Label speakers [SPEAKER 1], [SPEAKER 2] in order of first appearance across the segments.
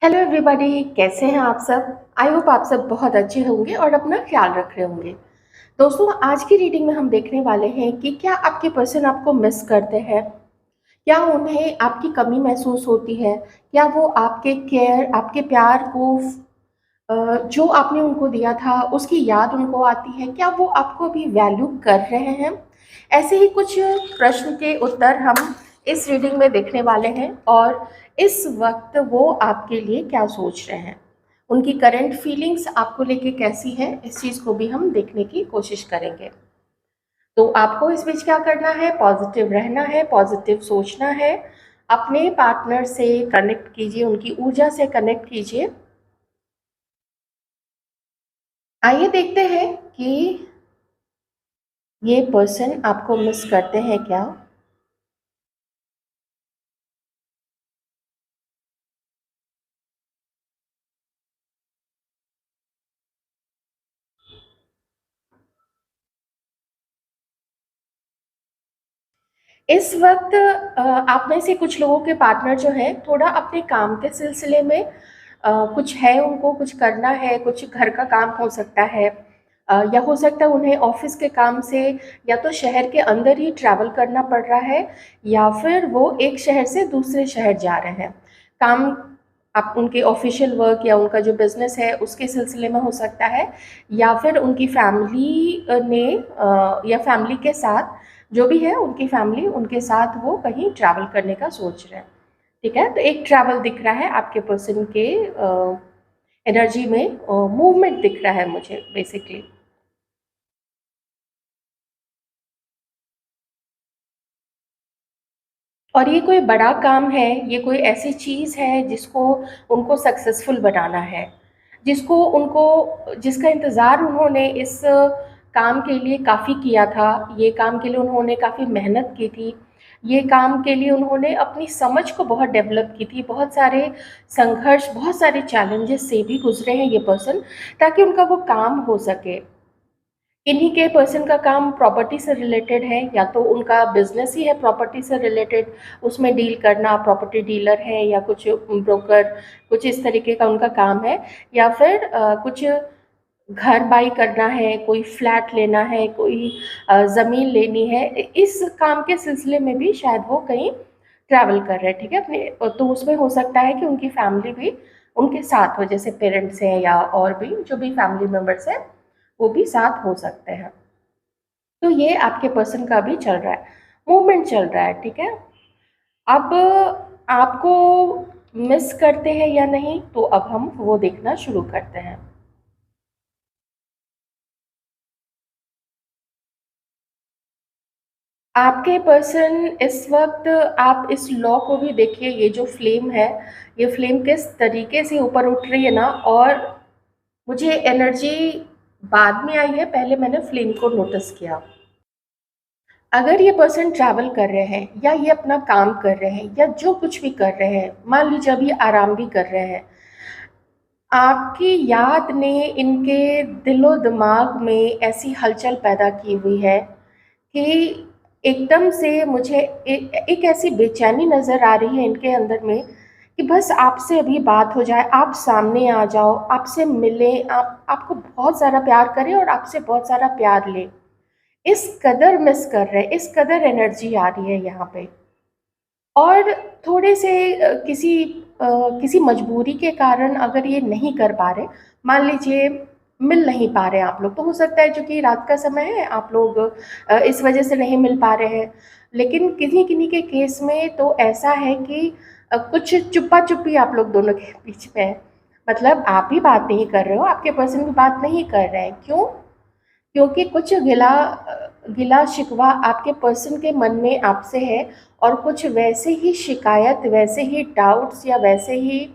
[SPEAKER 1] Hello everybody, कैसे हैं आप सब। आई होप आप सब बहुत अच्छे होंगे और अपना ख्याल रख रहे होंगे। दोस्तों, आज की रीडिंग में हम देखने वाले हैं कि क्या आपके पर्सन आपको मिस करते हैं, क्या उन्हें आपकी कमी महसूस होती है, क्या वो आपके केयर, आपके प्यार को जो आपने उनको दिया था उसकी याद उनको आती है, क्या वो आपको अभी वैल्यू कर रहे हैं। ऐसे ही कुछ प्रश्न के उत्तर हम इस रीडिंग में देखने वाले हैं और इस वक्त वो आपके लिए क्या सोच रहे हैं, उनकी करंट फीलिंग्स आपको लेके कैसी है, इस चीज़ को भी हम देखने की कोशिश करेंगे। तो आपको इस बीच क्या करना है, पॉजिटिव रहना है, पॉजिटिव सोचना है, अपने पार्टनर से कनेक्ट कीजिए, उनकी ऊर्जा से कनेक्ट कीजिए। आइए देखते हैं कि ये पर्सन आपको मिस करते हैं क्या। इस वक्त आप में से कुछ लोगों के पार्टनर जो है थोड़ा अपने काम के सिलसिले में कुछ है, उनको कुछ करना है, कुछ घर का काम हो सकता है, या हो सकता है उन्हें ऑफिस के काम से या तो शहर के अंदर ही ट्रैवल करना पड़ रहा है, या फिर वो एक शहर से दूसरे शहर जा रहे हैं। काम आप उनके ऑफिशियल वर्क या उनका जो बिजनेस है उसके सिलसिले में हो सकता है, या फिर उनकी फैमिली ने या फैमिली के साथ, जो भी है उनकी फैमिली, उनके साथ वो कहीं ट्रैवल करने का सोच रहे हैं। ठीक है, तो एक ट्रैवल दिख रहा है आपके पर्सन के एनर्जी में, मूवमेंट दिख रहा है मुझे बेसिकली। और ये कोई बड़ा काम है, ये कोई ऐसी चीज़ है जिसको उनको सक्सेसफुल बनाना है, जिसको उनको, जिसका इंतज़ार उन्होंने इस काम के लिए काफ़ी किया था, ये काम के लिए उन्होंने काफ़ी मेहनत की थी, ये काम के लिए उन्होंने अपनी समझ को बहुत डेवलप की थी, बहुत सारे संघर्ष, बहुत सारे चैलेंजेस से भी गुजरे हैं ये पर्सन, ताकि उनका वो काम हो सके। इन्हीं के पर्सन का काम प्रॉपर्टी से रिलेटेड है, या तो उनका बिजनेस ही है प्रॉपर्टी से रिलेटेड, उसमें डील करना, प्रॉपर्टी डीलर है या कुछ ब्रोकर, कुछ इस तरीके का उनका काम है, या फिर कुछ घर बाई करना है, कोई फ्लैट लेना है, कोई ज़मीन लेनी है। इस काम के सिलसिले में भी शायद वो कहीं ट्रैवल कर रहे हैं। ठीक है, अपने, तो उसमें हो सकता है कि उनकी फैमिली भी उनके साथ हो, जैसे पेरेंट्स हैं या और भी जो भी फैमिली मेम्बर्स हैं वो भी साथ हो सकते हैं। तो ये आपके पर्सन का भी चल रहा है, मूवमेंट चल रहा है। ठीक है, अब आपको मिस करते हैं या नहीं, तो अब हम वो देखना शुरू करते हैं। आपके पर्सन इस वक्त, आप इस लॉ को भी देखिए, ये जो फ्लेम है, ये फ्लेम किस तरीके से ऊपर उठ रही है ना। और मुझे एनर्जी बाद में आई है, पहले मैंने फ्लेम को नोटिस किया। अगर ये पर्सन ट्रैवल कर रहे हैं या ये अपना काम कर रहे हैं या जो कुछ भी कर रहे हैं, मान लीजिए अभी आराम भी कर रहे हैं, आपकी याद ने इनके दिलो दिमाग में ऐसी हलचल पैदा की हुई है कि एकदम से मुझे एक ऐसी बेचैनी नज़र आ रही है इनके अंदर में कि बस आपसे अभी बात हो जाए, आप सामने आ जाओ, आपसे मिलें, आप आपको बहुत सारा प्यार करें और आपसे बहुत सारा प्यार लें। इस कदर मिस कर रहे हैं, इस कदर एनर्जी आ रही है यहाँ पे। और थोड़े से किसी मजबूरी के कारण अगर ये नहीं कर पा रहे, मान लीजिए मिल नहीं पा रहे आप लोग, तो हो सकता है जो कि रात का समय है, आप लोग इस वजह से नहीं मिल पा रहे हैं। लेकिन किन्हीं किन्हीं के केस में तो ऐसा है कि कुछ चुप्पा चुप्पी आप लोग दोनों के बीच में है। मतलब आप भी बात नहीं कर रहे हो, आपके पर्सन भी बात नहीं कर रहे हैं। क्यों? क्योंकि कुछ गिला शिकवा आपके पर्सन के मन में आपसे है, और कुछ वैसे ही शिकायत, वैसे ही डाउट्स या वैसे ही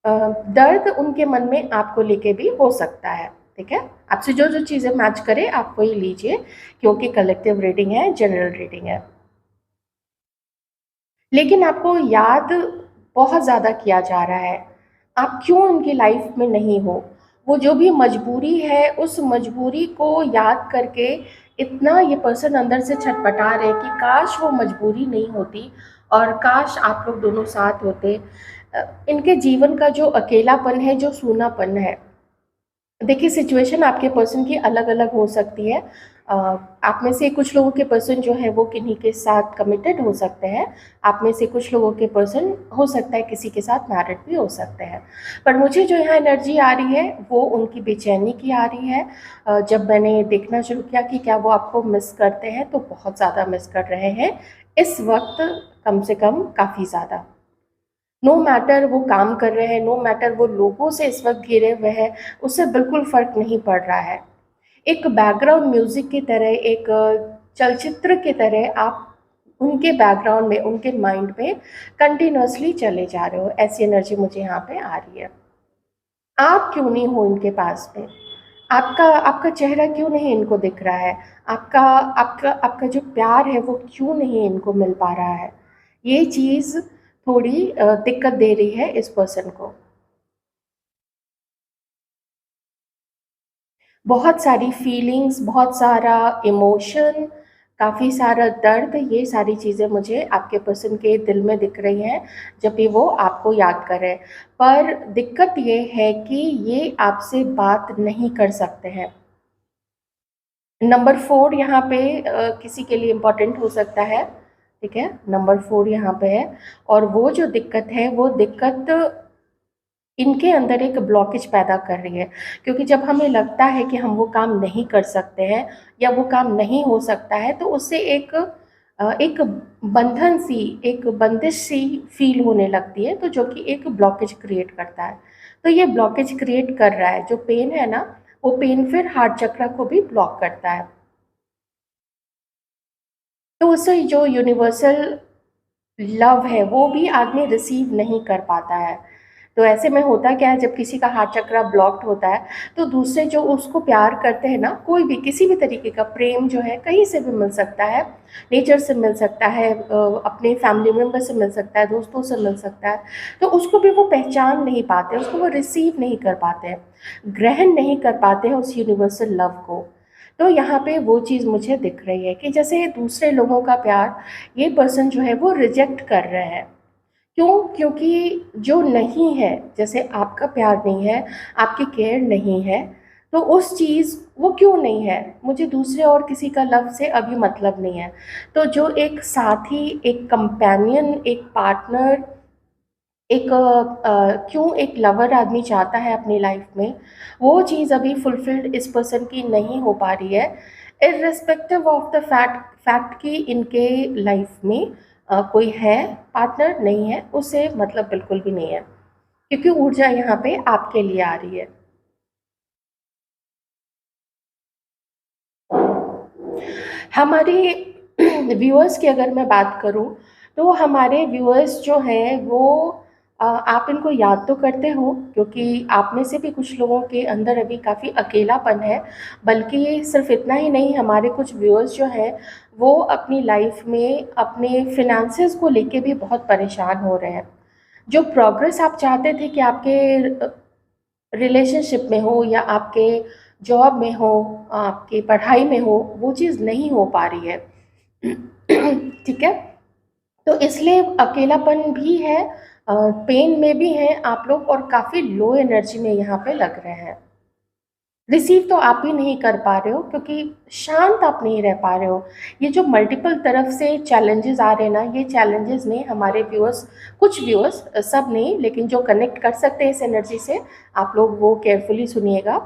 [SPEAKER 1] अ, दर्द उनके मन में आपको लेके भी हो सकता है। ठीक है, आपसे जो जो चीज़ें मैच करे आप वही लीजिए, क्योंकि कलेक्टिव रीडिंग है, जनरल रीडिंग है। लेकिन आपको याद बहुत ज़्यादा किया जा रहा है। आप क्यों उनकी लाइफ में नहीं हो? वो जो भी मजबूरी है, उस मजबूरी को याद करके इतना ये पर्सन अंदर से छटपटा रहे कि काश वो मजबूरी नहीं होती, और काश आप लोग दोनों साथ होते। इनके जीवन का जो अकेलापन है, जो सूनापन है, देखिए सिचुएशन आपके पर्सन की अलग-अलग हो सकती है। अ, आप में से कुछ लोगों के पर्सन जो है वो किन्हीं के साथ कमिटेड हो सकते हैं, आप में से कुछ लोगों के पर्सन हो सकता है किसी के साथ मैरिड भी हो सकते हैं। पर मुझे जो यहाँ एनर्जी आ रही है वो उनकी बेचैनी की आ रही है। जब मैंने देखना शुरू किया कि क्या वो आपको मिस करते हैं, तो बहुत ज़्यादा मिस कर रहे हैं, इस वक़्त कम से कम काफ़ी ज़्यादा। नो मैटर वो काम कर रहे हैं, नो मैटर वो लोगों से इस वक़्त घिरे हुए हैं, उससे बिल्कुल फ़र्क नहीं पड़ रहा है। एक बैकग्राउंड म्यूज़िक की तरह, एक चलचित्र की तरह आप उनके बैकग्राउंड में, उनके माइंड में कंटिन्यूअसली चले जा रहे हो, ऐसी एनर्जी मुझे यहाँ पे आ रही है। आप क्यों नहीं हो इनके पास में? आपका आपका चेहरा क्यों नहीं इनको दिख रहा है? आपका आपका आपका जो प्यार है वो क्यों नहीं इनको मिल पा रहा है? ये चीज़ थोड़ी दिक्कत दे रही है इस पर्सन को। बहुत सारी फीलिंग्स, बहुत सारा इमोशन, काफ़ी सारा दर्द, ये सारी चीज़ें मुझे आपके पर्सन के दिल में दिख रही हैं, जब भी वो आपको याद कर रहे हैं। पर दिक्कत ये है कि ये आपसे बात नहीं कर सकते हैं। नंबर 4 यहाँ पे किसी के लिए इम्पोर्टेंट हो सकता है, ठीक है? नंबर 4 यहाँ पे है, और वो जो दिक्कत है, वो दिक्कत इनके अंदर एक ब्लॉकेज पैदा कर रही है। क्योंकि जब हमें लगता है कि हम वो काम नहीं कर सकते हैं या वो काम नहीं हो सकता है, तो उससे एक बंधन सी, एक बंदिश सी फील होने लगती है, तो जो कि एक ब्लॉकेज क्रिएट करता है। तो ये ब्लॉकेज क्रिएट कर रहा है, जो पेन है ना, वो पेन फिर हार्ट चक्र को भी ब्लॉक करता है। तो उससे जो यूनिवर्सल लव है वो भी आदमी रिसीव नहीं कर पाता है। तो ऐसे में होता क्या है, जब किसी का हार्ट चक्र ब्लॉक्ड होता है, तो दूसरे जो उसको प्यार करते हैं ना, कोई भी किसी भी तरीके का प्रेम जो है कहीं से भी मिल सकता है, नेचर से मिल सकता है, अपने फैमिली मेम्बर से मिल सकता है, दोस्तों से मिल सकता है, तो उसको भी वो पहचान नहीं पाते, उसको वो रिसीव नहीं कर पाते हैं, ग्रहण नहीं कर पाते हैं उस यूनिवर्सल लव को। तो यहाँ पे वो चीज़ मुझे दिख रही है कि जैसे दूसरे लोगों का प्यार ये पर्सन जो है वो रिजेक्ट कर रहे हैं। क्यों? क्योंकि जो नहीं है, जैसे आपका प्यार नहीं है, आपकी केयर नहीं है, तो उस चीज़ वो क्यों नहीं है? मुझे दूसरे और किसी का लव से अभी मतलब नहीं है। तो जो एक साथी, एक कंपेनियन, एक पार्टनर, क्यों एक लवर आदमी चाहता है अपनी लाइफ में, वो चीज़ अभी फुलफिल्ड इस पर्सन की नहीं हो पा रही है, इर्रेस्पेक्टिव ऑफ द फैक्ट कि इनके लाइफ में कोई है, पार्टनर नहीं है, उससे मतलब बिल्कुल भी नहीं है, क्योंकि ऊर्जा यहाँ पे आपके लिए आ रही है। हमारे व्यूअर्स की अगर मैं बात करूँ, तो हमारे व्यूअर्स जो हैं वो आप इनको याद तो करते हो, क्योंकि आप में से भी कुछ लोगों के अंदर अभी काफ़ी अकेलापन है। बल्कि सिर्फ़ इतना ही नहीं, हमारे कुछ व्यूअर्स जो हैं वो अपनी लाइफ़ में अपने फ़िनांसेस को लेके भी बहुत परेशान हो रहे हैं। जो प्रोग्रेस आप चाहते थे कि आपके रिलेशनशिप में हो या आपके जॉब में हो, आपकी पढ़ाई में हो, वो चीज़ नहीं हो पा रही है। ठीक है? तो इसलिए अकेलापन भी है, पेन में भी हैं आप लोग, और काफ़ी लो एनर्जी में यहाँ पे लग रहे हैं। रिसीव तो आप भी नहीं कर पा रहे हो, क्योंकि शांत आप नहीं रह पा रहे हो। ये जो मल्टीपल तरफ से चैलेंजेस आ रहे हैं ना, ये चैलेंजेस ने हमारे व्यूअर्स, कुछ व्यूअर्स, सब नहीं, लेकिन जो कनेक्ट कर सकते हैं इस एनर्जी से, आप लोग वो केयरफुली सुनिएगा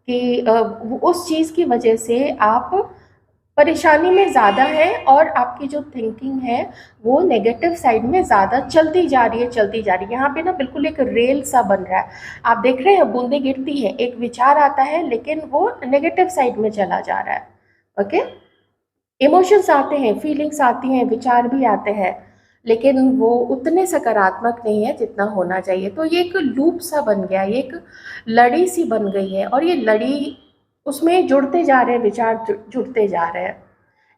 [SPEAKER 1] कि उस चीज़ की वजह से आप परेशानी में ज़्यादा है, और आपकी जो थिंकिंग है वो नेगेटिव साइड में ज़्यादा चलती जा रही है, चलती जा रही है। यहाँ पे ना बिल्कुल एक रेल सा बन रहा है, आप देख रहे हैं बूंदें गिरती हैं, एक विचार आता है लेकिन वो नेगेटिव साइड में चला जा रहा है। ओके, इमोशंस आते हैं, फीलिंग्स आती हैं, विचार भी आते हैं, लेकिन वो उतने सकारात्मक नहीं है जितना होना चाहिए। तो ये एक लूप सा बन गया, ये एक लड़ी सी बन गई है, और ये लड़ी, उसमें जुड़ते जा रहे हैं विचार, जुड़ते जा रहे हैं,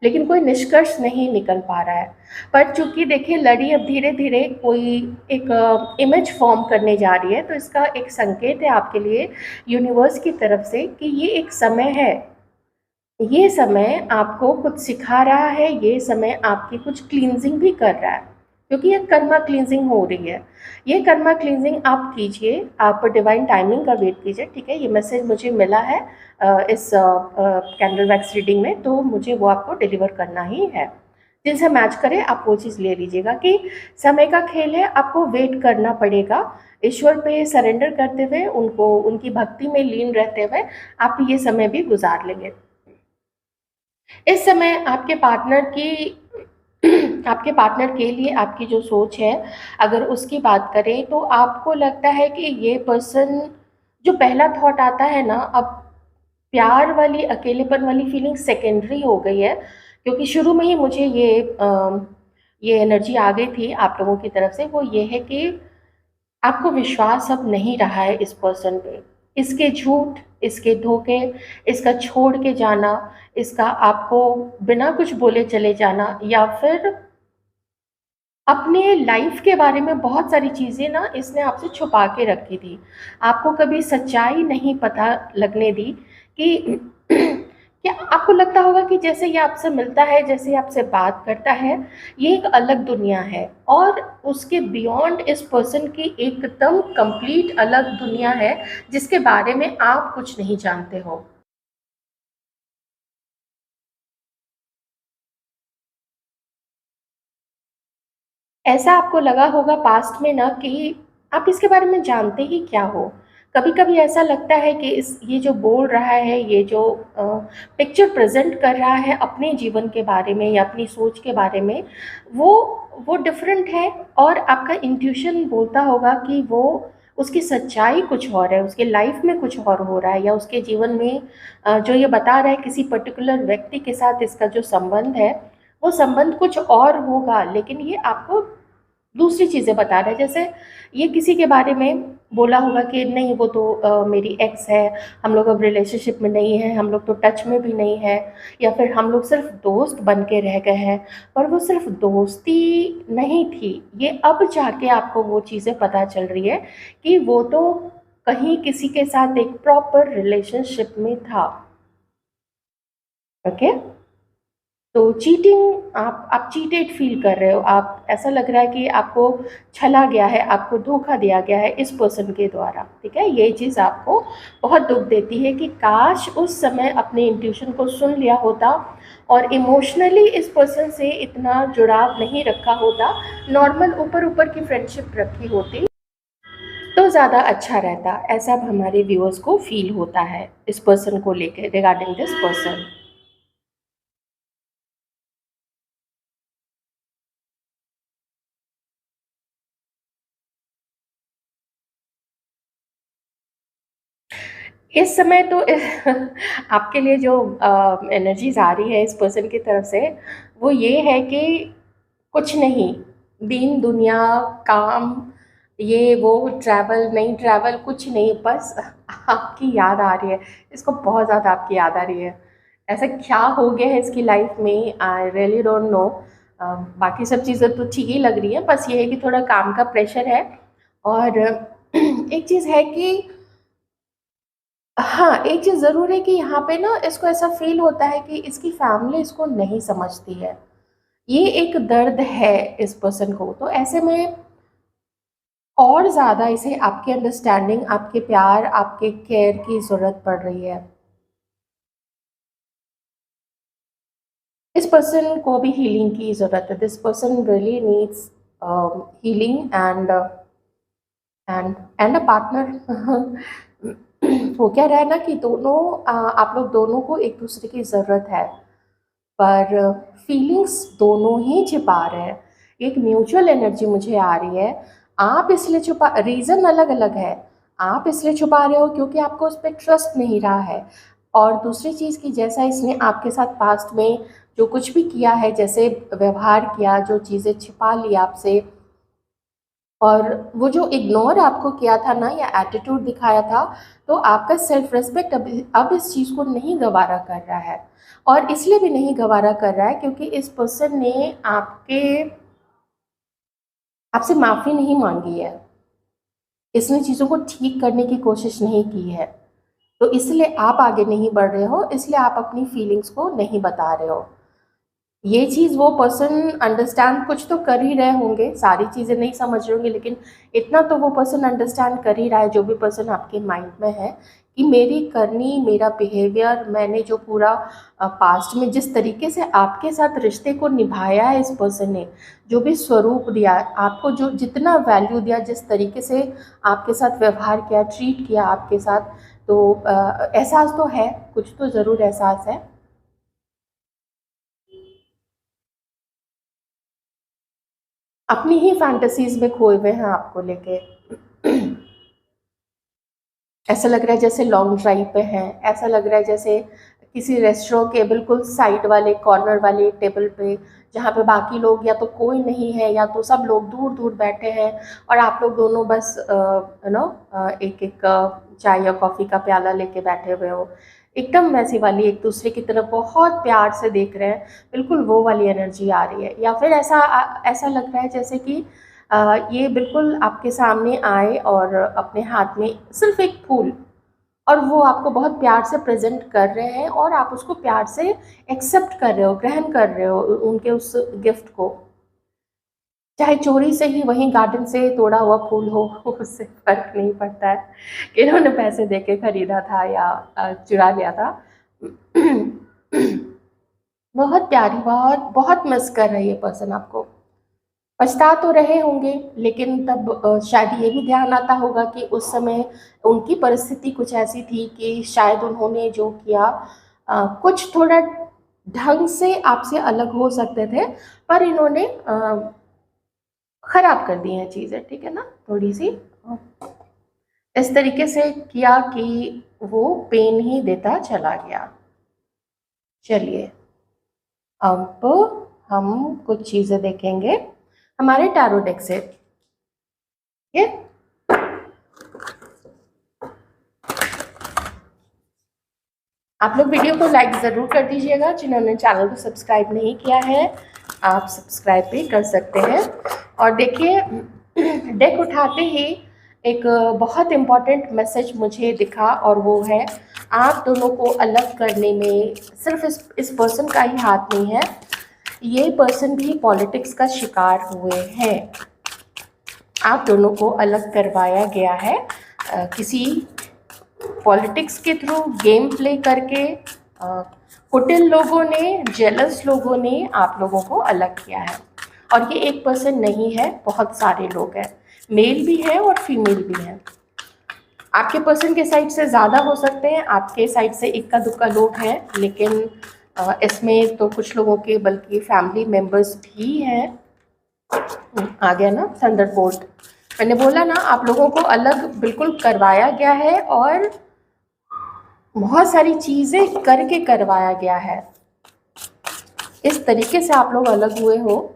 [SPEAKER 1] लेकिन कोई निष्कर्ष नहीं निकल पा रहा है। पर चूंकि देखिए लड़ी अब धीरे धीरे कोई एक इमेज फॉर्म करने जा रही है, तो इसका एक संकेत है आपके लिए यूनिवर्स की तरफ से कि ये एक समय है, ये समय आपको कुछ सिखा रहा है, ये समय आपकी कुछ क्लींजिंग भी कर रहा है। क्योंकि ये कर्मा क्लींजिंग हो रही है। ये कर्मा क्लींजिंग आप कीजिए, आप डिवाइन टाइमिंग का वेट कीजिए, ठीक है? ये मैसेज मुझे मिला है इस कैंडल वैक्स रीडिंग में, तो मुझे वो आपको डिलीवर करना ही है। जिनसे मैच करे आप वो चीज़ ले लीजिएगा कि समय का खेल है, आपको वेट करना पड़ेगा। ईश्वर पे सरेंडर करते हुए, उनको उनकी भक्ति में लीन रहते हुए आप ये समय भी गुजार लेंगे। इस समय आपके पार्टनर की आपके पार्टनर के लिए आपकी जो सोच है, अगर उसकी बात करें तो आपको लगता है कि ये पर्सन, जो पहला थॉट आता है ना, अब प्यार वाली, अकेलेपन वाली फीलिंग सेकेंडरी हो गई है, क्योंकि शुरू में ही मुझे ये एनर्जी आ गई थी आप लोगों की तरफ से। वो ये है कि आपको विश्वास अब नहीं रहा है इस पर्सन पे। इसके झूठ, इसके धोखे, इसका छोड़ के जाना, इसका आपको बिना कुछ बोले चले जाना, या फिर अपने लाइफ के बारे में बहुत सारी चीज़ें ना इसने आपसे छुपा के रखी थी। आपको कभी सच्चाई नहीं पता लगने दी कि क्या आपको लगता होगा कि जैसे ये आपसे मिलता है, जैसे ये आपसे बात करता है, ये एक अलग दुनिया है, और उसके बियॉन्ड इस पर्सन की एकदम कंप्लीट अलग दुनिया है, जिसके बारे में आप कुछ नहीं जानते हो। ऐसा आपको लगा होगा पास्ट में ना कि आप इसके बारे में जानते ही क्या हो। कभी-कभी ऐसा लगता है कि इस ये जो बोल रहा है, ये जो पिक्चर प्रेज़ेंट कर रहा है अपने जीवन के बारे में या अपनी सोच के बारे में, वो डिफ़रेंट है, और आपका इंट्यूशन बोलता होगा कि वो, उसकी सच्चाई कुछ और है, उसके लाइफ़ में कुछ और हो रहा है, या उसके जीवन में जो ये बता रहा है किसी पर्टिकुलर व्यक्ति के साथ इसका जो संबंध है, वो संबंध कुछ और होगा, लेकिन ये आपको दूसरी चीज़ें बता रहा है। जैसे ये किसी के बारे में बोला होगा कि नहीं, वो तो मेरी एक्स है, हम लोग अब रिलेशनशिप में नहीं हैं, हम लोग तो टच में भी नहीं हैं, या फिर हम लोग सिर्फ़ दोस्त बन के रह गए हैं। पर वो सिर्फ़ दोस्ती नहीं थी, ये अब जाके आपको वो चीज़ें पता चल रही है कि वो तो कहीं किसी के साथ एक प्रॉपर रिलेशनशिप में था। ओके? तो चीटिंग, आप चीटेड फ़ील कर रहे हो, आप, ऐसा लग रहा है कि आपको छला गया है, आपको धोखा दिया गया है इस पर्सन के द्वारा, ठीक है? ये चीज़ आपको बहुत दुःख देती है कि काश उस समय अपने इंट्यूशन को सुन लिया होता और इमोशनली इस पर्सन से इतना जुड़ाव नहीं रखा होता, नॉर्मल ऊपर-ऊपर की फ्रेंडशिप रखी होती, तो ज़्यादा अच्छा रहता। ऐसा अब हमारे व्यूअर्स को फ़ील होता है इस पर्सन को लेके, रिगार्डिंग दिस पर्सन। इस समय तो आपके लिए जो एनर्जीज़ आ रही है इस पर्सन की तरफ से, वो ये है कि कुछ नहीं, दीन दुनिया, काम, ये वो, ट्रैवल नहीं ट्रैवल, कुछ नहीं, बस आपकी याद आ रही है। इसको बहुत ज़्यादा आपकी याद आ रही है। ऐसा क्या हो गया है इसकी लाइफ में, आई रियली डोंट नो। बाकी सब चीज़ें तो ठीक ही लग रही हैं, बस ये है कि थोड़ा काम का प्रेशर है। और एक चीज़ है कि हाँ, एक चीज़ ज़रूर है कि यहाँ पे ना इसको ऐसा फ़ील होता है कि इसकी फैमिली इसको नहीं समझती है। ये एक दर्द है इस पर्सन को, तो ऐसे में और ज़्यादा इसे आपके अंडरस्टैंडिंग, आपके प्यार, आपके केयर की ज़रूरत पड़ रही है। इस पर्सन को भी हीलिंग की ज़रूरत है। This person really needs healing and a partner. हो क्या रहा है ना कि दोनों, आप लोग दोनों को एक दूसरे की ज़रूरत है, पर फीलिंग्स दोनों ही छिपा रहे हैं। एक म्यूचुअल एनर्जी मुझे आ रही है। आप इसलिए छुपा, रीज़न अलग-अलग है। आप इसलिए छुपा रहे हो क्योंकि आपको उस पे ट्रस्ट नहीं रहा है। और दूसरी चीज़ कि जैसा इसने आपके साथ पास्ट में जो कुछ भी किया है, जैसे व्यवहार किया, जो चीज़ें छिपा ली आपसे, और वो जो इग्नोर आपको किया था ना, या एटीट्यूड दिखाया था, तो आपका सेल्फ रिस्पेक्ट अब इस चीज़ को नहीं गवारा कर रहा है। और इसलिए भी नहीं गवारा कर रहा है क्योंकि इस पर्सन ने आपके आपसे माफ़ी नहीं मांगी है। इसने चीज़ों को ठीक करने की कोशिश नहीं की है। तो इसलिए आप आगे नहीं बढ़ रहे हो, इसलिए आप अपनी फीलिंग्स को नहीं बता रहे हो। ये चीज़ वो पर्सन अंडरस्टैंड कुछ तो कर ही रहे होंगे, सारी चीज़ें नहीं समझ रहे होंगे, लेकिन इतना तो वो पर्सन अंडरस्टैंड कर ही रहा है, जो भी पर्सन आपके माइंड में है, कि मेरी करनी, मेरा बिहेवियर, मैंने जो पूरा पास्ट में जिस तरीके से आपके साथ रिश्ते को निभाया है, इस पर्सन ने जो भी स्वरूप दिया आपको, जो जितना वैल्यू दिया, जिस तरीके से आपके साथ व्यवहार किया, ट्रीट किया आपके साथ, तो एहसास तो है, कुछ तो ज़रूर एहसास है। अपनी ही फैंटेसीज में खोए हुए हैं आपको लेके। ऐसा लग रहा है जैसे लॉन्ग ड्राइव पे हैं, ऐसा लग रहा है जैसे किसी रेस्टोरेंट के बिल्कुल साइड वाले कॉर्नर वाले टेबल पे, जहाँ पे बाकी लोग या तो कोई नहीं है या तो सब लोग दूर दूर बैठे हैं, और आप लोग दोनों बस एक एक चाय या कॉफ़ी का प्याला लेके बैठे हुए हो, एकदम वैसी वाली, एक दूसरे की तरफ बहुत प्यार से देख रहे हैं, बिल्कुल वो वाली एनर्जी आ रही है। या फिर ऐसा लग रहा है जैसे कि ये बिल्कुल आपके सामने आए और अपने हाथ में सिर्फ एक फूल, और वो आपको बहुत प्यार से प्रेजेंट कर रहे हैं, और आप उसको प्यार से एक्सेप्ट कर रहे हो, ग्रहण कर रहे हो उनके उस गिफ्ट को, चाहे चोरी से ही वहीं गार्डन से तोड़ा हुआ फूल हो। उससे फर्क नहीं पड़ता है कि इन्होंने पैसे दे के खरीदा था या चुरा लिया था। बहुत प्यारी, बहुत बहुत मिस कर रही है पर्सन आपको, पछता तो रहे होंगे, लेकिन तब शायद ये भी ध्यान आता होगा कि उस समय उनकी परिस्थिति कुछ ऐसी थी कि शायद उन्होंने जो किया कुछ थोड़ा ढंग से आपसे अलग हो सकते थे, पर इन्होंने खराब कर दी हैं चीज़ें, ठीक है ना, थोड़ी सी इस तरीके से किया कि वो पेन ही देता चला गया। चलिए, अब हम कुछ चीज़ें देखेंगे हमारे टैरो डेक से, ठीक है। आप लोग वीडियो को लाइक ज़रूर कर दीजिएगा, जिन्होंने चैनल को सब्सक्राइब नहीं किया है आप सब्सक्राइब भी कर सकते हैं। और देखिए, डेक उठाते ही एक बहुत इम्पॉर्टेंट मैसेज मुझे दिखा, और वो है आप दोनों को अलग करने में सिर्फ इस पर्सन का ही हाथ नहीं है, ये पर्सन भी पॉलिटिक्स का शिकार हुए हैं। आप दोनों को अलग करवाया गया है किसी पॉलिटिक्स के थ्रू, गेम प्ले करके, कुटिल लोगों ने, जेलस लोगों ने आप लोगों को अलग किया है। और ये एक पर्सन नहीं है, बहुत सारे लोग हैं, मेल भी है और फीमेल भी है। आपके पर्सन के साइड से ज़्यादा हो सकते हैं, आपके साइड से इक्का दुक्का लोग हैं, लेकिन इसमें तो कुछ लोगों के बल्कि फैमिली मेम्बर्स भी हैं। आ गया ना थंडरबोल्ट, मैंने बोला ना आप लोगों को अलग बिल्कुल करवाया गया है, और बहुत सारी चीज़ें करके करवाया गया है, इस तरीके से आप लोग अलग हुए हो।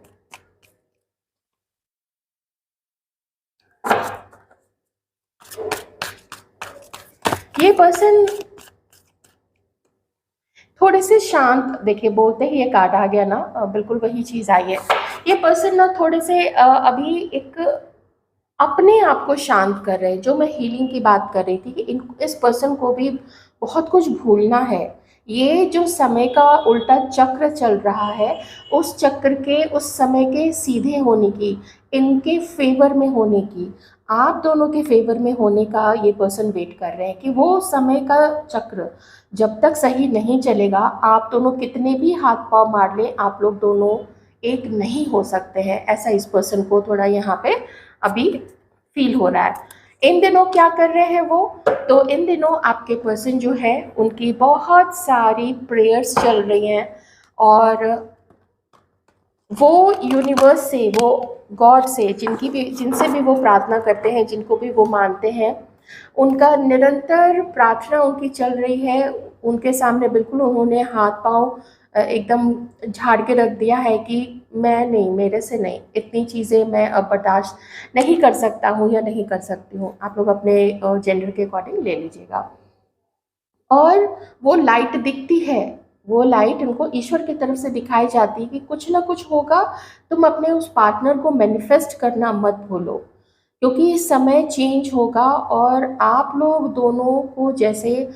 [SPEAKER 1] ये पर्सन थोड़े से शांत, देखिए बोलते ही ये कार्ड आ गया ना, बिल्कुल वही चीज़ आई है। ये पर्सन ना थोड़े से अभी एक अपने आप को शांत कर रहे हैं, जो मैं हीलिंग की बात कर रही थी कि इस पर्सन को भी बहुत कुछ भूलना है। ये जो समय का उल्टा चक्र चल रहा है, उस चक्र के, उस समय के सीधे होने की, इनके फेवर में होने की, आप दोनों के फेवर में होने का ये पर्सन वेट कर रहे हैं कि वो समय का चक्र जब तक सही नहीं चलेगा, आप दोनों कितने भी हाथ पांव मार लें, आप लोग दोनों एक नहीं हो सकते हैं। ऐसा इस पर्सन को थोड़ा यहाँ पे अभी फील हो रहा है। इन दिनों क्या कर रहे हैं वो, तो इन दिनों आपके पर्सन जो है उनकी बहुत सारी प्रेयर्स चल रही हैं, और वो यूनिवर्स से, वो गॉड से, जिनसे भी वो प्रार्थना करते हैं, जिनको भी वो मानते हैं, उनका निरंतर प्रार्थना उनकी चल रही है। उनके सामने बिल्कुल उन्होंने हाथ पांव एकदम झाड़ के रख दिया है कि मैं नहीं, मेरे से नहीं, इतनी चीज़ें मैं अब बर्दाश्त नहीं कर सकता हूँ या नहीं कर सकती हूँ। आप लोग अपने जेंडर के अकॉर्डिंग ले लीजिएगा। और वो लाइट दिखती है, वो लाइट उनको ईश्वर की तरफ से दिखाई जाती है कि कुछ ना कुछ होगा, तुम अपने उस पार्टनर को मैनिफेस्ट करना मत भूलो, क्योंकि समय चेंज होगा, और आप लोग दोनों को जैसे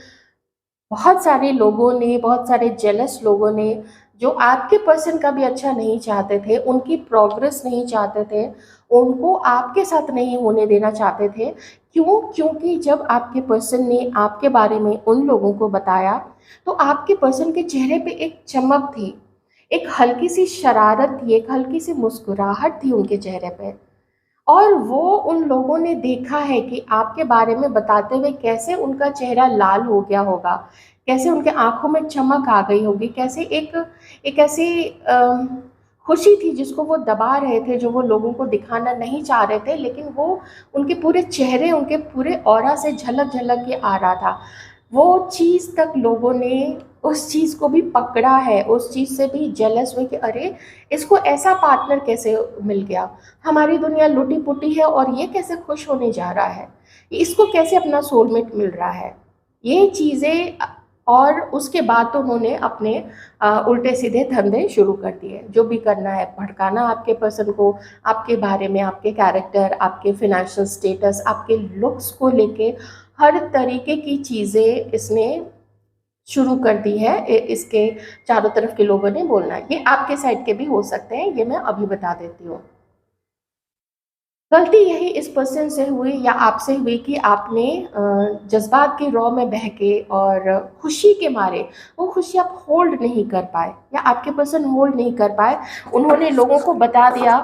[SPEAKER 1] बहुत सारे लोगों ने, बहुत सारे जेलस लोगों ने जो आपके पर्सन का भी अच्छा नहीं चाहते थे, उनकी प्रोग्रेस नहीं चाहते थे, उनको आपके साथ नहीं होने देना चाहते थे। क्यों? क्योंकि जब आपके पर्सन ने आपके बारे में उन लोगों को बताया, तो आपके पर्सन के चेहरे पे एक चमक थी, एक हल्की सी शरारत थी, एक हल्की सी मुस्कुराहट थी उनके चेहरे पे। और वो उन लोगों ने देखा है कि आपके बारे में बताते हुए कैसे उनका चेहरा लाल हो गया होगा, कैसे उनके आँखों में चमक आ गई होगी, कैसे एक ऐसी खुशी थी जिसको वो दबा रहे थे, जो वो लोगों को दिखाना नहीं चाह रहे थे, लेकिन वो उनके पूरे चेहरे, उनके पूरे ऑरा से झलक-झलक के आ रहा था। वो चीज़ तक लोगों ने उस चीज़ को भी पकड़ा है, उस चीज़ से भी जेलस हुए कि अरे! इसको ऐसा पार्टनर कैसे मिल गया? हमारी दुनिया लुटी-पुटी है और ये कैसे खुश होने जा रहा है? इसको कैसे अपना सोलमेट मिल रहा है? ये चीज़ें और उसके बाद तो उन्होंने अपने उल्टे-सीधे धंधे शुरू कर दिए। जो भी करना है, भड़काना आपके पर्सन को, आपके बारे में, आपके कैरेक्टर, आपके फ़ाइनेंशियल स्टेटस, आपके लुक्स को लेके हर तरीके की चीज़ें इसने शुरू कर दी है। इसके चारों तरफ के लोगों ने बोलना है। ये आपके साइड के भी हो सकते हैं, ये मैं अभी बता देती हूँ। गलती यही इस पर्सन से हुई या आपसे हुई कि आपने जज़्बात के रॉ में बह के और खुशी के मारे वो खुशी आप होल्ड नहीं कर पाए, या आपके पर्सन होल्ड नहीं कर पाए। उन्होंने लोगों को बता दिया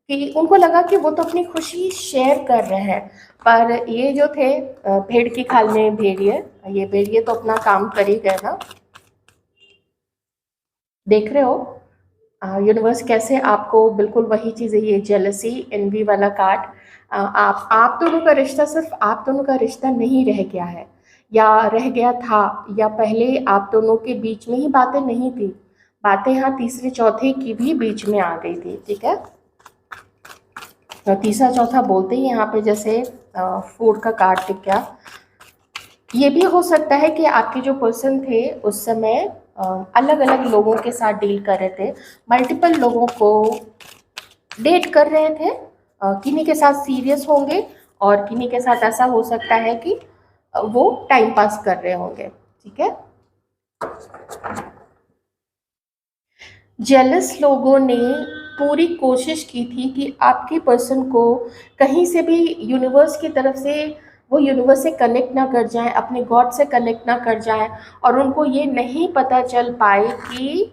[SPEAKER 1] कि उनको लगा कि वो तो अपनी खुशी शेयर कर रहे हैं, पर ये जो थे भेड़ की खाल में भेड़िए, ये भेड़िए तो अपना काम कर ही गए ना। देख रहे हो यूनिवर्स कैसे आपको बिल्कुल वही चीज़ें, ये जेलसी, एनवी वाला कार्ड, आप दोनों का रिश्ता सिर्फ आप दोनों का रिश्ता नहीं रह गया है, या रह गया था, या पहले आप दोनों के बीच में ही बातें नहीं थी, बातें यहाँ तीसरे चौथे की भी बीच में आ गई थी। ठीक है, तो तीसरा चौथा बोलते ही यहाँ पे जैसे फूड का कार्ड टिक गया। ये भी हो सकता है कि आपके जो पर्सन थे उस समय अलग अलग लोगों के साथ डील कर रहे थे, मल्टीपल लोगों को डेट कर रहे थे। किन्हीं के साथ सीरियस होंगे और किन्हीं के साथ ऐसा हो सकता है कि वो टाइम पास कर रहे होंगे। ठीक है, जेलस लोगों ने पूरी कोशिश की थी कि आपके पर्सन को कहीं से भी यूनिवर्स की तरफ से, वो यूनिवर्स से कनेक्ट ना कर जाएं, अपने गॉड से कनेक्ट ना कर जाएं, और उनको ये नहीं पता चल पाए कि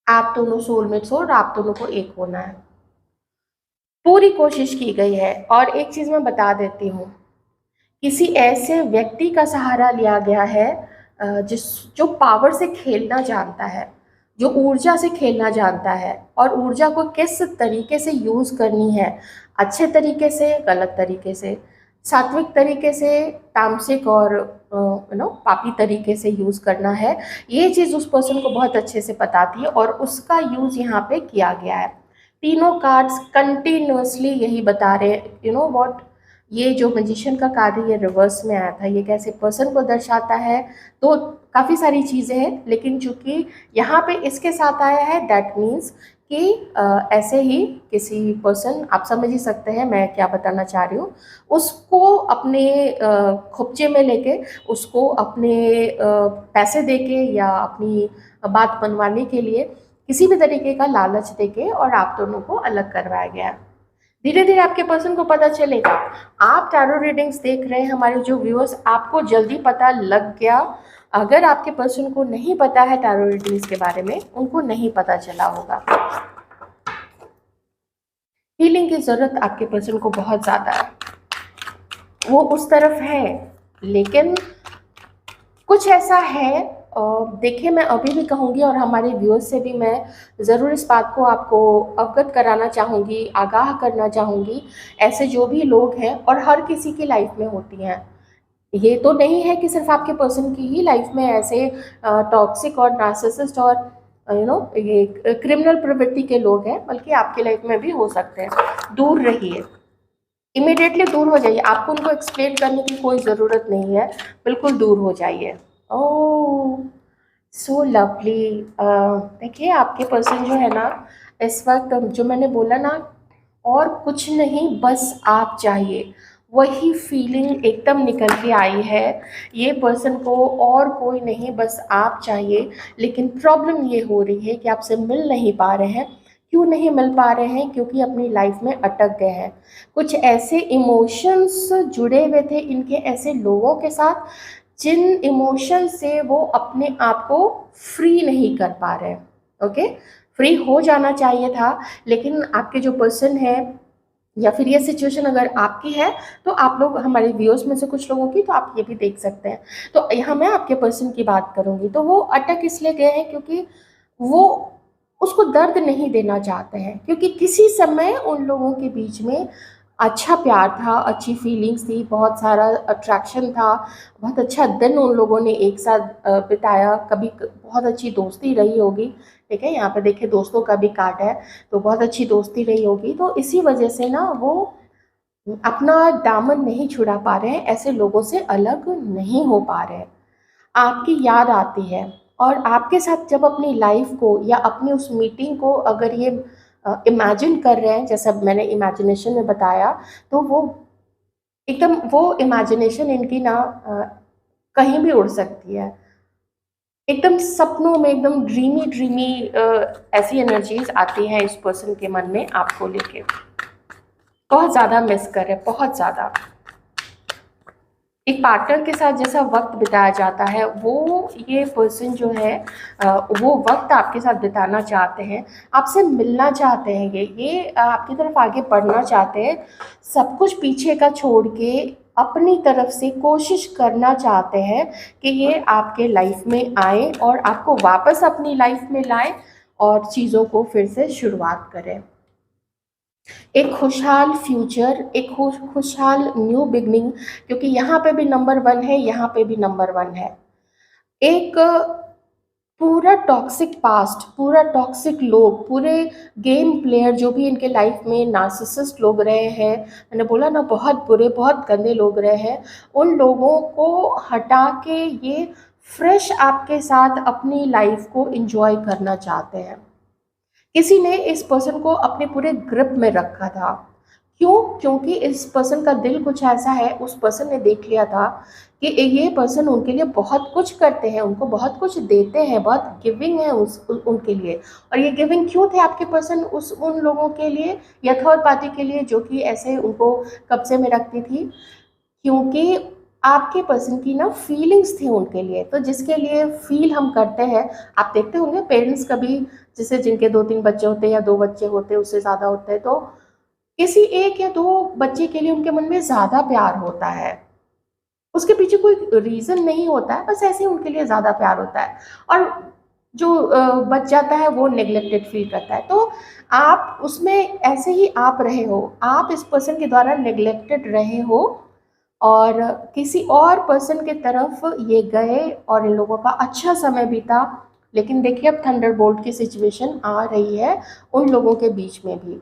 [SPEAKER 1] आप दोनों सोलमेट्स हो और आप दोनों को एक होना है। पूरी कोशिश की गई है। और एक चीज़ मैं बता देती हूँ, किसी ऐसे व्यक्ति का सहारा लिया गया है जिस जो पावर से खेलना जानता है, जो ऊर्जा से खेलना जानता है, और ऊर्जा को किस तरीके से यूज़ करनी है, अच्छे तरीके से, गलत तरीके से, सात्विक तरीके से, तामसिक और पापी तरीके से यूज़ करना है। ये चीज़ उस पर्सन को बहुत अच्छे से पता थी और उसका यूज़ यहाँ पे किया गया है। तीनों कार्ड्स कंटिन्यूअसली यही बता रहे, यू नो व्हाट, ये जो मैजिशियन का कार्ड है ये रिवर्स में आया था, ये कैसे पर्सन को दर्शाता है। तो काफ़ी सारी चीज़ें हैं, लेकिन चूंकि यहाँ पे इसके साथ आया है, दैट मीन्स कि ऐसे ही किसी पर्सन, आप समझ ही सकते हैं मैं क्या बताना चाह रही हूँ, उसको अपने खुपचे में लेके, उसको अपने पैसे देके या अपनी बात बनवाने के लिए किसी भी तरीके का लालच देके और आप दोनों को अलग करवाया गया। धीरे धीरे आपके पर्सन को पता चलेगा। आप टैरो रीडिंग्स देख रहे हैं हमारे जो व्यूअर्स, आपको जल्दी पता लग गया। अगर आपके पर्सन को नहीं पता है टैरो रीडिंग्स के बारे में, उनको नहीं पता चला होगा। हीलिंग की ज़रूरत आपके पर्सन को बहुत ज़्यादा है, वो उस तरफ है, लेकिन कुछ ऐसा है। देखिए, मैं अभी भी कहूँगी और हमारे व्यूअर्स से भी मैं ज़रूर इस बात को आपको अवगत कराना चाहूँगी, आगाह करना चाहूँगी। ऐसे जो भी लोग हैं, और हर किसी की लाइफ में होती हैं, ये तो नहीं है कि सिर्फ आपके पर्सन की ही लाइफ में ऐसे टॉक्सिक और नार्सिसिस्ट और ये क्रिमिनल प्रवृत्ति के लोग हैं, बल्कि आपकी लाइफ में भी हो सकते हैं। दूर रहिए, इमीडिएटली दूर हो जाइए। आपको उनको एक्सप्लेन करने की कोई ज़रूरत नहीं है, बिल्कुल दूर हो जाइए। ओह, सो लवली। देखिए, आपके पर्सन जो है ना, इस वक्त जो मैंने बोला ना, और कुछ नहीं, बस आप चाहिए। वही फीलिंग एकदम निकल के आई है। ये पर्सन को और कोई नहीं, बस आप चाहिए। लेकिन प्रॉब्लम ये हो रही है कि आपसे मिल नहीं पा रहे हैं। क्यों नहीं मिल पा रहे हैं? क्योंकि अपनी लाइफ में अटक गए हैं। कुछ ऐसे इमोशंस जुड़े हुए थे इनके ऐसे लोगों के साथ, जिन इमोशन से वो अपने आप को फ्री नहीं कर पा रहे हैं। ओके, फ्री हो जाना चाहिए था, लेकिन आपके जो पर्सन है, या फिर ये सिचुएशन अगर आपकी है, तो आप लोग हमारे व्यूअर्स में से कुछ लोगों की, तो आप ये भी देख सकते हैं। तो यहाँ मैं आपके पर्सन की बात करूँगी, तो वो अटक इसलिए गए हैं क्योंकि वो उसको दर्द नहीं देना चाहते हैं, क्योंकि किसी समय उन लोगों के बीच में अच्छा प्यार था, अच्छी फीलिंग्स थी, बहुत सारा अट्रैक्शन था, बहुत अच्छा दिन उन लोगों ने एक साथ बिताया, कभी बहुत अच्छी दोस्ती रही होगी। ठीक है, यहाँ पे देखिए दोस्तों का भी कार्ड है, तो बहुत अच्छी दोस्ती रही होगी। तो इसी वजह से ना वो अपना दामन नहीं छुड़ा पा रहे हैं, ऐसे लोगों से अलग नहीं हो पा रहे हैं। आपकी याद आती है, और आपके साथ जब अपनी लाइफ को या अपनी उस मीटिंग को अगर ये इमेजिन कर रहे हैं, जैसा मैंने इमेजिनेशन में बताया, तो वो एकदम वो इमेजिनेशन इनकी ना कहीं भी उड़ सकती है। एकदम सपनों में एकदम ड्रीमी ड्रीमी ऐसी एनर्जीज आती हैं इस पर्सन के मन में आपको लेके। बहुत ज़्यादा मिस कर रहे हैं, बहुत ज़्यादा। एक पार्टनर के साथ जैसा वक्त बिताया जाता है, वो ये पर्सन जो है वो वक्त आपके साथ बिताना चाहते हैं, आपसे मिलना चाहते हैं, ये आपकी तरफ आगे बढ़ना चाहते हैं, सब कुछ पीछे का छोड़ के अपनी तरफ से कोशिश करना चाहते हैं कि ये आपके लाइफ में आए और आपको वापस अपनी लाइफ में लाए और चीज़ों को फिर से शुरुआत करें। एक खुशहाल फ्यूचर, एक खुशहाल न्यू बिगनिंग, क्योंकि यहाँ पे भी नंबर वन है, यहाँ पे भी नंबर वन है। एक पूरा टॉक्सिक पास्ट, पूरा टॉक्सिक लोग, पूरे गेम प्लेयर जो भी इनके लाइफ में नार्सिसिस्ट लोग रहे हैं, मैंने बोला ना बहुत बुरे बहुत गंदे लोग रहे हैं, उन लोगों को हटा के ये फ्रेश आपके साथ अपनी लाइफ को एंजॉय करना चाहते हैं। किसी ने इस पर्सन को अपने पूरे ग्रिप में रखा था। क्यों? क्योंकि इस पर्सन का दिल कुछ ऐसा है, उस पर्सन ने देख लिया था कि ये पर्सन उनके लिए बहुत कुछ करते हैं, उनको बहुत कुछ देते हैं, बहुत गिविंग है उनके लिए। और ये गिविंग क्यों थे आपके पर्सन उन लोगों के लिए या थर्ड पार्टी के लिए जो कि ऐसे उनको कब्जे में रखती थी? क्योंकि आपके पर्सन की ना फीलिंग्स थी उनके लिए। तो जिसके लिए फील हम करते हैं, आप देखते होंगे पेरेंट्स कभी, जैसे जिनके 2-3 बच्चे होते हैं या 2 बच्चे होते हैं, उससे ज़्यादा होते हैं, तो किसी 1 या 2 बच्चे के लिए उनके मन में ज़्यादा प्यार होता है। उसके पीछे कोई रीज़न नहीं होता है, बस ऐसे ही उनके लिए ज़्यादा प्यार होता है। और जो बच जाता है वो नेग्लेक्टेड फील करता है। तो आप उसमें ऐसे ही आप रहे हो, आप इस पर्सन के द्वारा नेग्लेक्टेड रहे हो और किसी और पर्सन के तरफ ये गए और इन लोगों का अच्छा समय बीता। लेकिन देखिए अब थंडरबोल्ट की सिचुएशन आ रही है उन लोगों के बीच में भी।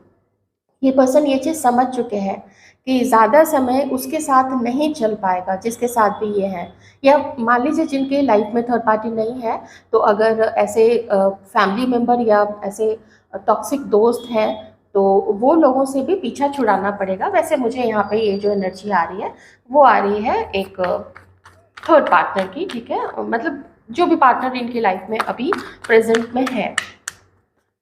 [SPEAKER 1] ये पर्सन ये चीज़ समझ चुके हैं कि ज़्यादा समय उसके साथ नहीं चल पाएगा जिसके साथ भी ये है। या मान लीजिए जिनके लाइफ में थर्ड पार्टी नहीं है, तो अगर ऐसे फैमिली मेम्बर या ऐसे टॉक्सिक दोस्त हैं, तो वो लोगों से भी पीछा छुड़ाना पड़ेगा। वैसे मुझे यहाँ पे ये जो एनर्जी आ रही है, वो आ रही है एक थर्ड पार्टनर की। ठीक है, मतलब जो भी पार्टनर इनकी लाइफ में अभी प्रेजेंट में है।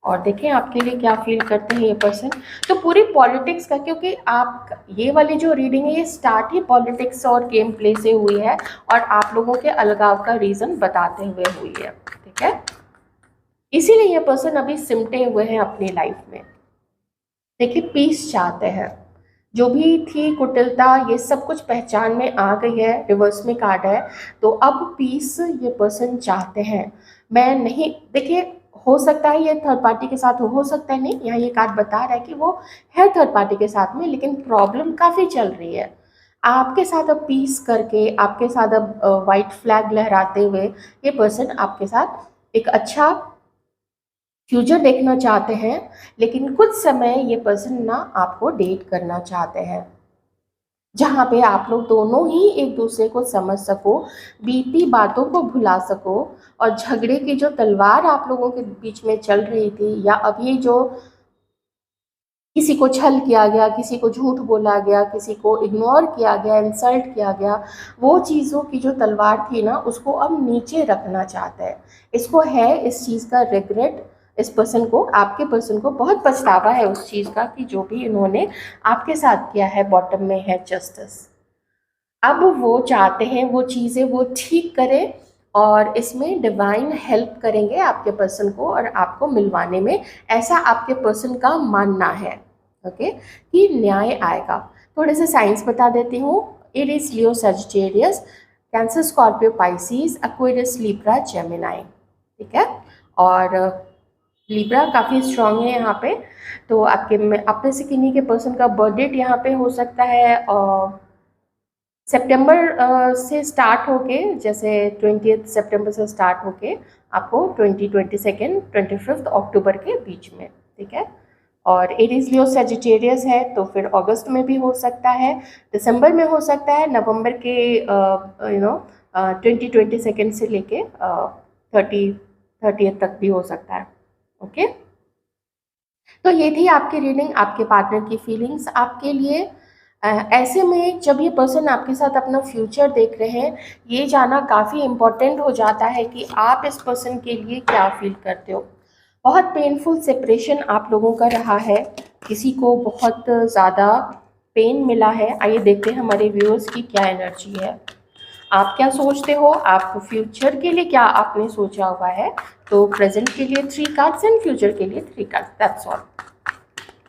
[SPEAKER 1] और देखें आपके लिए क्या फील करते हैं ये पर्सन। तो पूरी पॉलिटिक्स का, क्योंकि आप ये वाली जो रीडिंग है ये स्टार्ट ही पॉलिटिक्स और गेम प्ले से हुई है और आप लोगों के अलगाव का रीज़न बताते हुए हुई है। ठीक है, इसीलिए ये पर्सन अभी सिमटे हुए हैं अपनी लाइफ में। देखिए पीस चाहते हैं, जो भी थी कुटिलता ये सब कुछ पहचान में आ गई है, रिवर्स में कार्ड है। तो अब पीस ये पर्सन चाहते हैं। मैं नहीं, देखिए हो सकता है ये थर्ड पार्टी के साथ हो सकता है नहीं, यहाँ ये कार्ड बता रहा है कि वो है थर्ड पार्टी के साथ में, लेकिन प्रॉब्लम काफ़ी चल रही है। आपके साथ अब पीस करके, आपके साथ अब वाइट फ्लैग लहराते हुए ये पर्सन आपके साथ एक अच्छा फ्यूचर देखना चाहते हैं। लेकिन कुछ समय ये पर्सन ना आपको डेट करना चाहते हैं, जहाँ पे आप लोग दोनों ही एक दूसरे को समझ सको, बीती बातों को भुला सको, और झगड़े की जो तलवार आप लोगों के बीच में चल रही थी, या अभी जो किसी को छल किया गया, किसी को झूठ बोला गया, किसी को इग्नोर किया गया, इंसल्ट किया गया, वो चीज़ों की जो तलवार थी ना उसको अब नीचे रखना चाहता है। इसको है इस चीज़ का रिग्रेट, इस पर्सन को, आपके पर्सन को बहुत पछतावा है उस चीज़ का कि जो भी इन्होंने आपके साथ किया है। बॉटम में है जस्टिस। अब वो चाहते हैं वो चीज़ें वो ठीक करें और इसमें डिवाइन हेल्प करेंगे आपके पर्सन को और आपको मिलवाने में, ऐसा आपके पर्सन का मानना है। ओके, कि न्याय आएगा। थोड़े से साइंस बता देती हूँ। Aries, Leo, Sagittarius, Cancer, Scorpio, Pisces, Aquarius, Libra, Gemini. ठीक है, और लिब्रा काफ़ी स्ट्रांग है यहाँ पे। तो आपके आप में से किन्हीं के पर्सन का बर्थ डेट यहाँ पे हो सकता है और सितंबर से स्टार्ट होके, जैसे 20 सितंबर से स्टार्ट होके आपको 22 अक्टूबर के बीच में। ठीक है, और एरीज, लियो, सेजिटेरियस है तो फिर अगस्त में भी हो सकता है, दिसंबर में हो सकता है, नवंबर के 22 से लेके 30 तक भी हो सकता है। ओके, तो ये थी आपकी रीडिंग, आपके पार्टनर की फीलिंग्स आपके लिए। ऐसे में जब ये पर्सन आपके साथ अपना फ्यूचर देख रहे हैं, ये जानना काफ़ी इम्पोर्टेंट हो जाता है कि आप इस पर्सन के लिए क्या फील करते हो। बहुत पेनफुल सेपरेशन आप लोगों का रहा है, किसी को बहुत ज़्यादा पेन मिला है। आइए देखते हैं हमारे व्यूअर्स की क्या एनर्जी है, आप क्या सोचते हो, आप फ्यूचर के लिए क्या आपने सोचा हुआ है। तो प्रेजेंट के लिए 3 कार्ड्स एंड फ्यूचर के लिए 3 कार्ड्स, दैट्स ऑल।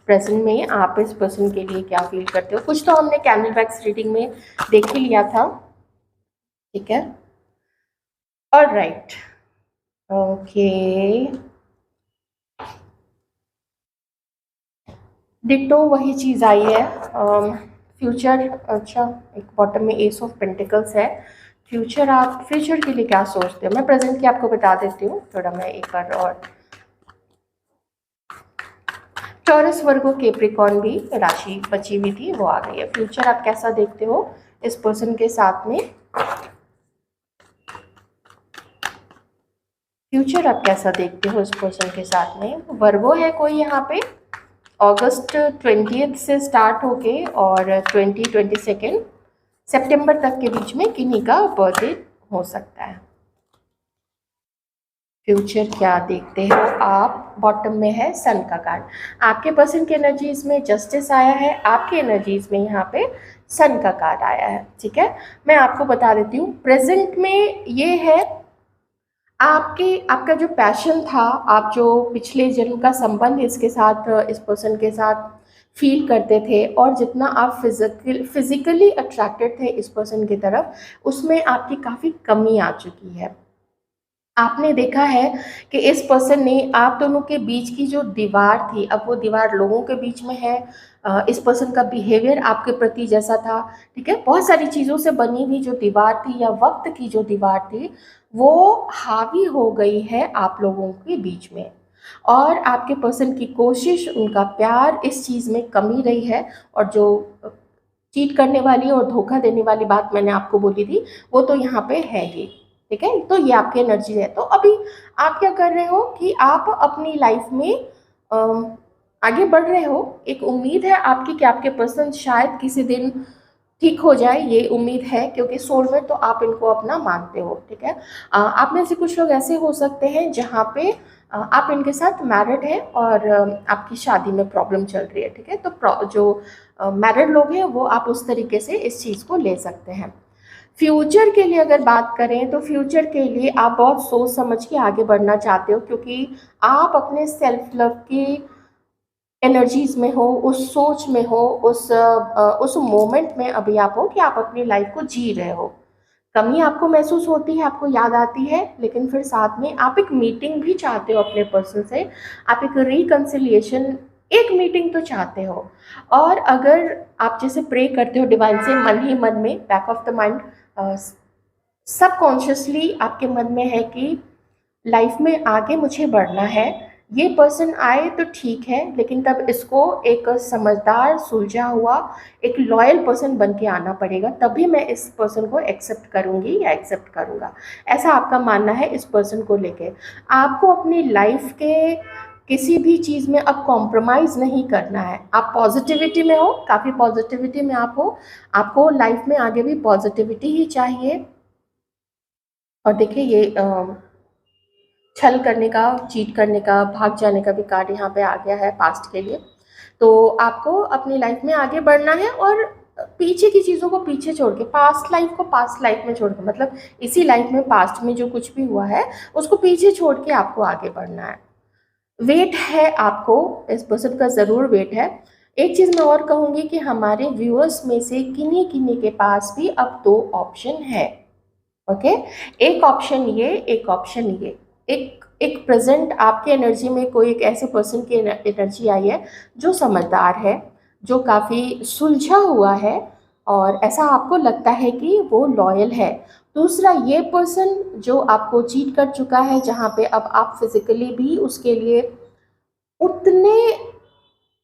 [SPEAKER 1] प्रेजेंट में आप इस पर्सन के लिए क्या फील करते हो। कुछ तो हमने कैंडल वैक्स रीडिंग में देख ही लिया था। ठीक है, ऑलराइट, ओके। डिट्टो वही चीज़ आई है। फ्यूचर, अच्छा, एक बॉटम में एस ऑफ पेंटिकल्स है। फ्यूचर, आप फ्यूचर के लिए क्या सोचते हो। मैं प्रेजेंट की आपको बता देती हूँ, थोड़ा मैं एक बार और। टॉरस, वर्गो, कैप्रिकॉर्न भी राशि बची हुई थी, वो आ गई है। फ्यूचर आप कैसा देखते हो इस पर्सन के साथ में, फ्यूचर आप कैसा देखते हो इस पर्सन के साथ में। वर्गो है कोई यहाँ पे, अगस्त 20 से स्टार्ट होके और 22 सितंबर तक के बीच में किन्हीं का बर्थडे हो सकता है। फ्यूचर क्या देखते हो आप। बॉटम में है सन का कार्ड। आपके पर्सन की एनर्जीज में जस्टिस आया है, आपके एनर्जीज में यहाँ पे सन का कार्ड आया है। ठीक है, मैं आपको बता देती हूँ प्रेजेंट में ये है, आपका जो पैशन था, आप जो पिछले जन्म का संबंध इसके साथ, इस पर्सन के साथ फील करते थे और जितना आप फिजिकली अट्रैक्टेड थे इस पर्सन की तरफ, उसमें आपकी काफ़ी कमी आ चुकी है। आपने देखा है कि इस पर्सन ने आप दोनों के बीच की जो दीवार थी, अब वो दीवार लोगों के बीच में है। इस पर्सन का बिहेवियर आपके प्रति जैसा था, ठीक है, बहुत सारी चीज़ों से बनी हुई जो दीवार थी या वक्त की जो दीवार थी, वो हावी हो गई है आप लोगों के बीच में। और आपके पर्सन की कोशिश, उनका प्यार, इस चीज़ में कमी रही है। और जो चीट करने वाली और धोखा देने वाली बात मैंने आपको बोली थी, वो तो यहाँ पे है ही। ठीक है, तो ये आपकी एनर्जी है। तो अभी आप क्या कर रहे हो कि आप अपनी लाइफ में आगे बढ़ रहे हो। एक उम्मीद है आपकी कि आपके पर्सन शायद किसी दिन ठीक हो जाए, ये उम्मीद है, क्योंकि सोलमेट तो आप इनको अपना मानते हो। ठीक है, आप में से कुछ लोग ऐसे हो सकते हैं जहाँ पे आप इनके साथ मैरिड हैं और आपकी शादी में प्रॉब्लम चल रही है। ठीक है, तो जो मैरिड लोग हैं वो आप उस तरीके से इस चीज़ को ले सकते हैं। फ्यूचर के लिए अगर बात करें तो फ्यूचर के लिए आप बहुत सोच समझ के आगे बढ़ना चाहते हो, क्योंकि आप अपने सेल्फ लव की एनर्जीज में हो, उस सोच में हो, उस मोमेंट में अभी आप हो कि आप अपनी लाइफ को जी रहे हो। कमी आपको महसूस होती है, आपको याद आती है, लेकिन फिर साथ में आप एक मीटिंग भी चाहते हो अपने पर्सन से, आप एक रिकन्सिलिएशन, एक मीटिंग तो चाहते हो। और अगर आप जैसे प्रे करते हो डिवाइन से मन ही मन में, back of the mind, subconsciously आपके मन में है कि लाइफ में आगे मुझे बढ़ना है, ये पर्सन आए तो ठीक है, लेकिन तब इसको एक समझदार, सुलझा हुआ, एक लॉयल पर्सन बन के आना पड़ेगा, तभी मैं इस पर्सन को एक्सेप्ट करूँगी या एक्सेप्ट करूँगा। ऐसा आपका मानना है इस पर्सन को लेके। आपको अपनी लाइफ के किसी भी चीज़ में अब कॉम्प्रोमाइज़ नहीं करना है। आप पॉजिटिविटी में हो, काफ़ी पॉजिटिविटी में आप हो, आपको लाइफ में आगे भी पॉजिटिविटी ही चाहिए। और देखिए ये छल करने का, चीट करने का, भाग जाने का भी कार्ड यहाँ पे आ गया है पास्ट के लिए। तो आपको अपनी लाइफ में आगे बढ़ना है और पीछे की चीज़ों को पीछे छोड़ के, पास्ट लाइफ को पास्ट लाइफ में छोड़ के, मतलब इसी लाइफ में पास्ट में जो कुछ भी हुआ है उसको पीछे छोड़ के आपको आगे बढ़ना है। वेट है आपको, इस पर्सन का ज़रूर वेट है। एक चीज़ मैं और कहूँगी कि हमारे व्यूअर्स में से किन्हीं किन्हीं के पास भी अब दो ऑप्शन है। ओके, एक ऑप्शन ये, एक ऑप्शन ये। एक एक प्रेजेंट आपके एनर्जी में कोई एक ऐसे पर्सन की एनर्जी आई है जो समझदार है, जो काफ़ी सुलझा हुआ है और ऐसा आपको लगता है कि वो लॉयल है। दूसरा ये पर्सन जो आपको चीट कर चुका है, जहाँ पे अब आप फिजिकली भी उसके लिए उतने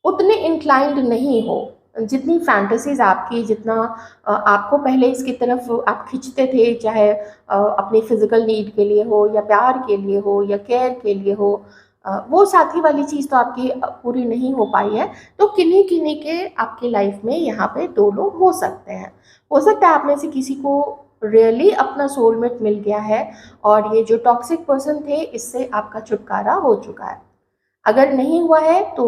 [SPEAKER 1] उतने इंक्लाइंड नहीं हो, जितनी फैंटेसीज आपकी, जितना आपको पहले इसकी तरफ आप खींचते थे, चाहे अपनी फिजिकल नीड के लिए हो या प्यार के लिए हो या केयर के लिए हो, वो साथी वाली चीज़ तो आपकी पूरी नहीं हो पाई है। तो किन्हीं किन्हीं के आपकी लाइफ में यहाँ पे दो लोग हो सकते हैं। हो सकता है आप में से किसी को रियली अपना सोलमेट मिल गया है और ये जो टॉक्सिक पर्सन थे इससे आपका छुटकारा हो चुका है। अगर नहीं हुआ है तो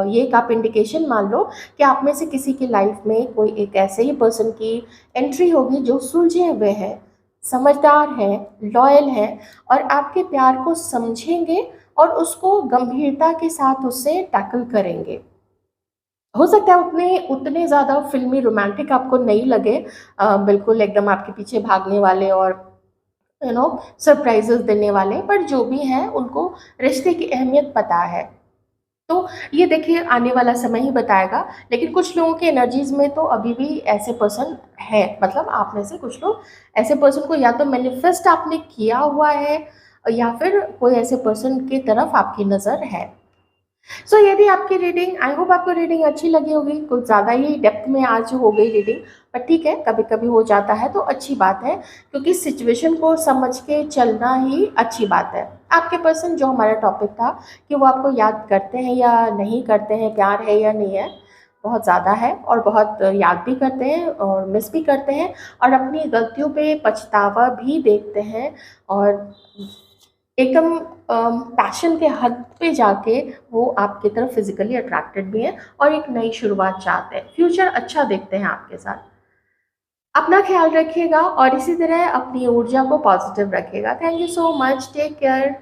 [SPEAKER 1] ये एक आप इंडिकेशन मान लो कि आप में से किसी की लाइफ में कोई एक ऐसे ही पर्सन की एंट्री होगी जो सुलझे हुए हैं, समझदार हैं, लॉयल हैं और आपके प्यार को समझेंगे और उसको गंभीरता के साथ उससे टैकल करेंगे। हो सकता है उतने उतने ज़्यादा फ़िल्मी रोमांटिक आपको नहीं लगे, बिल्कुल एकदम आपके पीछे भागने वाले और सरप्राइजेस देने वाले, पर जो भी हैं उनको रिश्ते की अहमियत पता है। तो ये देखिए आने वाला समय ही बताएगा, लेकिन कुछ लोगों की एनर्जीज में तो अभी भी ऐसे पर्सन है, मतलब आप में से कुछ लोग ऐसे पर्सन को या तो मैनिफेस्ट आपने किया हुआ है या फिर कोई ऐसे पर्सन की तरफ आपकी नज़र है। सो ये थी आपकी रीडिंग। आई होप आपको रीडिंग अच्छी लगी होगी। कुछ ज़्यादा ही डेप्थ में आज हो गई रीडिंग, पर ठीक है, कभी कभी हो जाता है तो अच्छी बात है, क्योंकि सिचुएशन को समझ के चलना ही अच्छी बात है। आपके पर्सन, जो हमारा टॉपिक था कि वो आपको याद करते हैं या नहीं करते हैं, प्यार है या नहीं है, बहुत ज़्यादा है और बहुत याद भी करते हैं और मिस भी करते हैं और अपनी गलतियों पे पछतावा भी देखते हैं और एकदम पैशन के हद पे जाके वो आपकी तरफ फिजिकली अट्रैक्टेड भी हैं और एक नई शुरुआत चाहते हैं, फ्यूचर अच्छा देखते हैं आपके साथ। अपना ख्याल रखिएगा और इसी तरह अपनी ऊर्जा को पॉजिटिव रखिएगा। Thank you so much, take care.